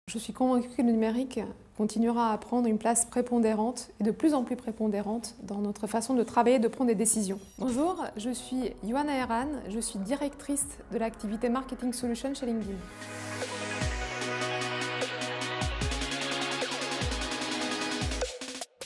Je suis convaincue que le numérique continuera à prendre une place prépondérante et de plus en plus prépondérante dans notre façon de travailler et de prendre des décisions. Bonjour, je suis Johanna Herran, je suis directrice de l'activité Marketing Solutions chez LinkedIn.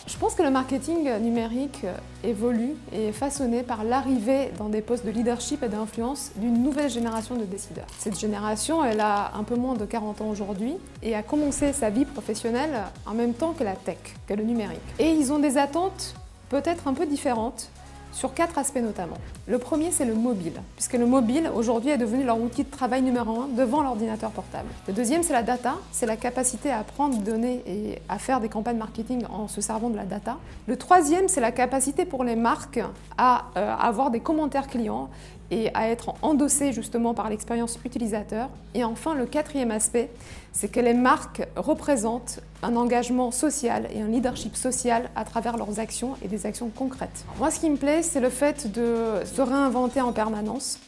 Je pense que le marketing numérique évolue et est façonné par l'arrivée dans des postes de leadership et d'influence d'une nouvelle génération de décideurs. Cette génération, elle a un peu moins de 40 ans aujourd'hui et a commencé sa vie professionnelle en même temps que la tech, que le numérique. Et ils ont des attentes peut-être un peu différentes sur 4 aspects notamment. Le premier, c'est le mobile, puisque le mobile, aujourd'hui, est devenu leur outil de travail numéro 1 devant l'ordinateur portable. Le deuxième, c'est la data, c'est la capacité à prendre des données et à faire des campagnes marketing en se servant de la data. Le troisième, c'est la capacité pour les marques à avoir des commentaires clients et à être endossés justement par l'expérience utilisateur. Et enfin, le quatrième aspect, c'est que les marques représentent un engagement social et un leadership social à travers leurs actions et des actions concrètes. Moi, ce qui me plaît, c'est le fait de se réinventer en permanence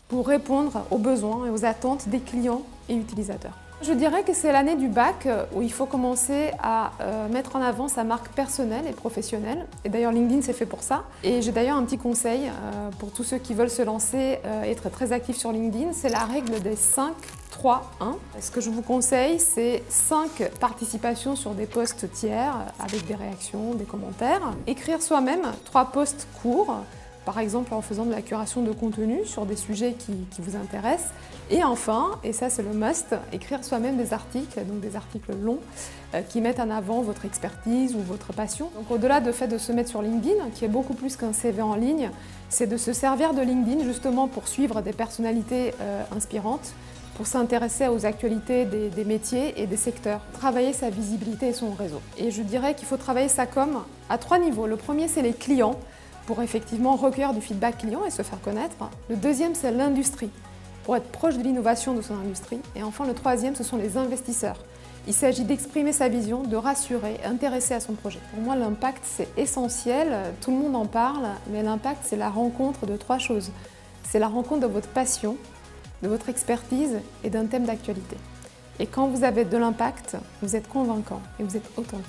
pour répondre aux besoins et aux attentes des clients et utilisateurs. Je dirais que c'est l'année du bac où il faut commencer à mettre en avant sa marque personnelle et professionnelle. Et d'ailleurs, LinkedIn, c'est fait pour ça. Et j'ai d'ailleurs un petit conseil pour tous ceux qui veulent se lancer et être très actifs sur LinkedIn. C'est la règle des 5, 3, 1. Ce que je vous conseille, c'est 5 participations sur des posts tiers avec des réactions, des commentaires. Écrire soi-même 3 posts courts, par exemple en faisant de la curation de contenu sur des sujets qui vous intéressent. Et enfin, et ça c'est le must, écrire soi-même des articles, donc des articles longs qui mettent en avant votre expertise ou votre passion. Donc au-delà du fait de se mettre sur LinkedIn, qui est beaucoup plus qu'un CV en ligne, c'est de se servir de LinkedIn justement pour suivre des personnalités inspirantes, pour s'intéresser aux actualités des métiers et des secteurs, travailler sa visibilité et son réseau. Et je dirais qu'il faut travailler sa com à 3 niveaux. Le premier, c'est les clients, pour effectivement recueillir du feedback client et se faire connaître. Le deuxième, c'est l'industrie, pour être proche de l'innovation de son industrie. Et enfin, le troisième, ce sont les investisseurs. Il s'agit d'exprimer sa vision, de rassurer, intéresser à son projet. Pour moi, l'impact, c'est essentiel. Tout le monde en parle, mais l'impact, c'est la rencontre de 3 choses. C'est la rencontre de votre passion, de votre expertise et d'un thème d'actualité. Et quand vous avez de l'impact, vous êtes convaincant et vous êtes authentique.